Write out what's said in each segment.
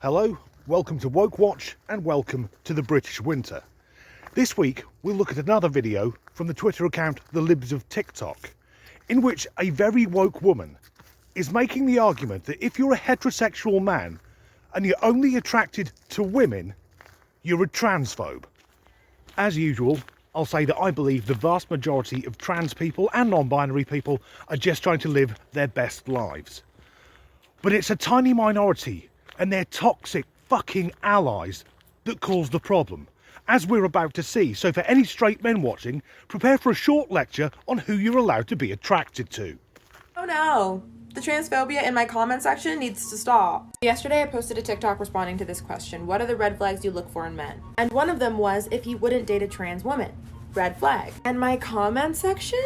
Hello, welcome to Woke Watch and welcome to the British winter. This week we'll look at another video from the Twitter account The Libs of TikTok, in which a very woke woman is making the argument that if you're a heterosexual man and you're only attracted to women, you're a transphobe. As usual, I'll say that I believe the vast majority of trans people and non-binary people are just trying to live their best lives. But it's a tiny minority and their toxic fucking allies that cause the problem, as we're about to see. So for any straight men watching, prepare for a short lecture on who you're allowed to be attracted to. Oh no, the transphobia in my comment section needs to stop. Yesterday I posted a TikTok responding to this question: what are the red flags you look for in men? And one of them was if he wouldn't date a trans woman. Red flag. And my comment section?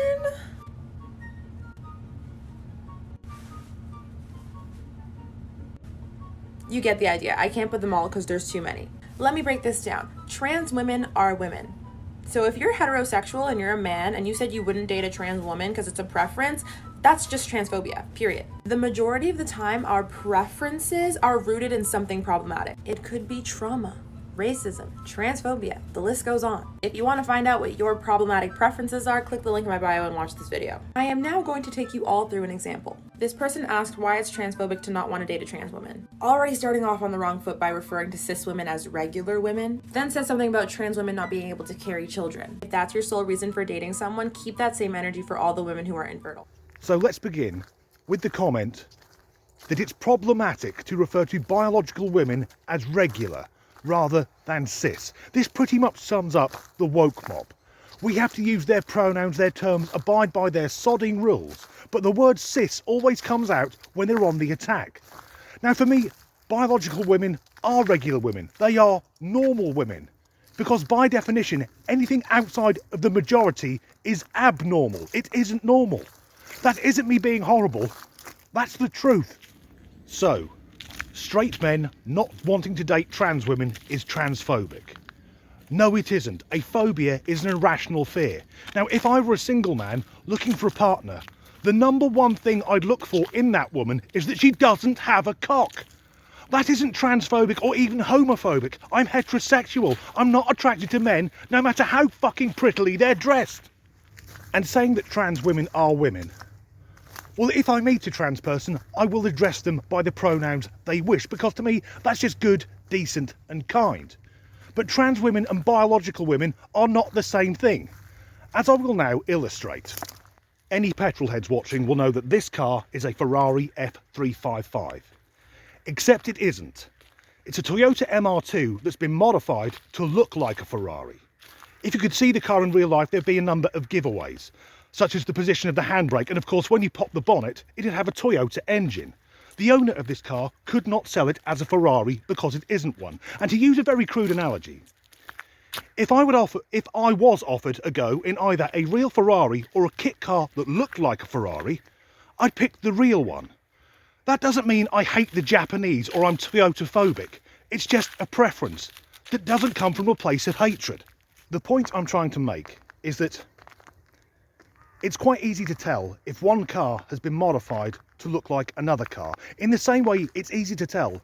You get the idea. I can't put them all because there's too many. Let me break this down. Trans women are women. So if you're heterosexual and you're a man and you said you wouldn't date a trans woman because it's a preference, that's just transphobia, period. The majority of the time, our preferences are rooted in something problematic. It could be trauma, racism, transphobia, the list goes on. If you want to find out what your problematic preferences are, click the link in my bio and watch this video. I am now going to take you all through an example. This person asked why it's transphobic to not want to date a trans woman. Already starting off on the wrong foot by referring to cis women as regular women, then said something about trans women not being able to carry children. If that's your sole reason for dating someone, keep that same energy for all the women who are infertile. So let's begin with the comment that it's problematic to refer to biological women as regular rather than cis. This pretty much sums up the woke mob. We have to use their pronouns, their terms, abide by their sodding rules, but the word cis always comes out when they're on the attack. Now for me, biological women are regular women. They are normal women, because by definition, anything outside of the majority is abnormal. It isn't normal. That isn't me being horrible. That's the truth. So, straight men not wanting to date trans women is transphobic. No, it isn't. A phobia is an irrational fear. Now, if I were a single man looking for a partner, the number one thing I'd look for in that woman is that she doesn't have a cock. That isn't transphobic or even homophobic. I'm heterosexual. I'm not attracted to men, no matter how fucking prettily they're dressed. And saying that trans women are women. Well, if I meet a trans person, I will address them by the pronouns they wish, because to me, that's just good, decent and kind. But trans women and biological women are not the same thing, as I will now illustrate. Any petrol heads watching will know that this car is a Ferrari F355. Except it isn't. It's a Toyota MR2 that's been modified to look like a Ferrari. If you could see the car in real life, there'd be a number of giveaways, such as the position of the handbrake, and of course when you pop the bonnet, it'd have a Toyota engine. The owner of this car could not sell it as a Ferrari because it isn't one. And to use a very crude analogy, if I was offered a go in either a real Ferrari or a kit car that looked like a Ferrari, I'd pick the real one. That doesn't mean I hate the Japanese or I'm Toyota phobic. It's just a preference that doesn't come from a place of hatred. The point I'm trying to make is that it's quite easy to tell if one car has been modified to look like another car. In the same way, it's easy to tell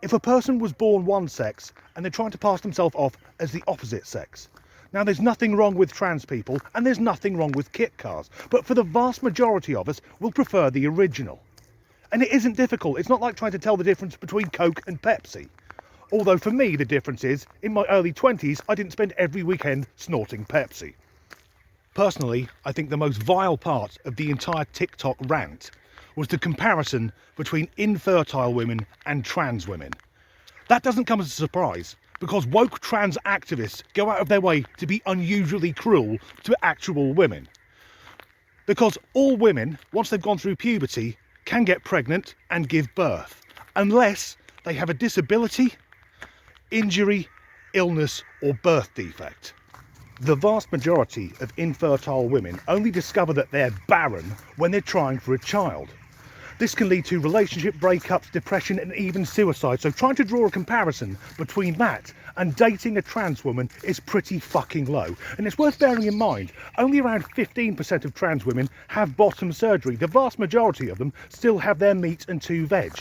if a person was born one sex and they're trying to pass themselves off as the opposite sex. Now, there's nothing wrong with trans people and there's nothing wrong with kit cars, but for the vast majority of us, we'll prefer the original. And it isn't difficult. It's not like trying to tell the difference between Coke and Pepsi. Although for me, the difference is, in my early 20s, I didn't spend every weekend snorting Pepsi. Personally, I think the most vile part of the entire TikTok rant was the comparison between infertile women and trans women. That doesn't come as a surprise, because woke trans activists go out of their way to be unusually cruel to actual women. Because all women, once they've gone through puberty, can get pregnant and give birth, unless they have a disability, injury, illness or birth defect. The vast majority of infertile women only discover that they're barren when they're trying for a child. This can lead to relationship breakups, depression and even suicide, so trying to draw a comparison between that and dating a trans woman is pretty fucking low. And it's worth bearing in mind, only around 15% of trans women have bottom surgery. The vast majority of them still have their meat and two veg.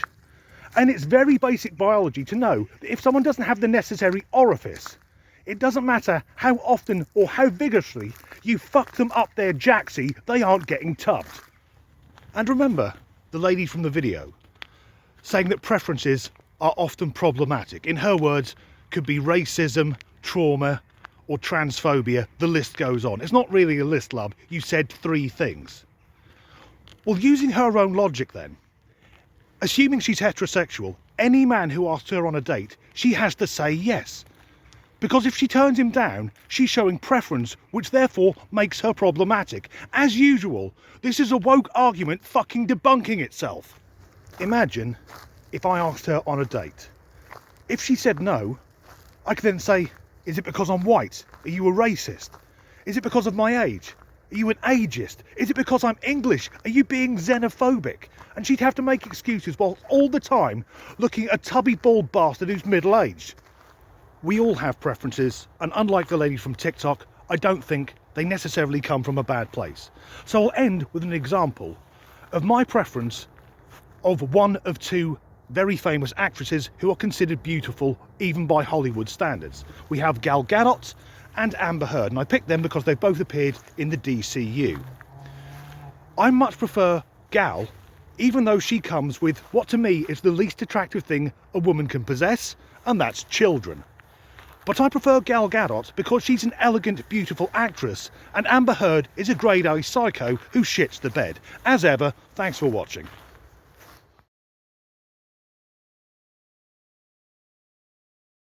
And it's very basic biology to know that if someone doesn't have the necessary orifice, it doesn't matter how often or how vigorously you fuck them up their jacksie, they aren't getting tubbed. And remember the lady from the video saying that preferences are often problematic. In her words, could be racism, trauma, or transphobia. The list goes on. It's not really a list, love. You said 3 things. Well, using her own logic then, assuming she's heterosexual, any man who asks her on a date, she has to say yes. Because if she turns him down, she's showing preference, which therefore makes her problematic. As usual, this is a woke argument fucking debunking itself. Imagine if I asked her on a date. If she said no, I could then say, is it because I'm white? Are you a racist? Is it because of my age? Are you an ageist? Is it because I'm English? Are you being xenophobic? And she'd have to make excuses while all the time looking at a tubby bald bastard who's middle-aged. We all have preferences, and unlike the lady from TikTok, I don't think they necessarily come from a bad place. So I'll end with an example of my preference of one of 2 very famous actresses who are considered beautiful even by Hollywood standards. We have Gal Gadot and Amber Heard, and I picked them because they've both appeared in the DCU. I much prefer Gal, even though she comes with what to me is the least attractive thing a woman can possess, and that's children. But I prefer Gal Gadot because she's an elegant, beautiful actress, and Amber Heard is a grade A psycho who shits the bed. As ever, thanks for watching.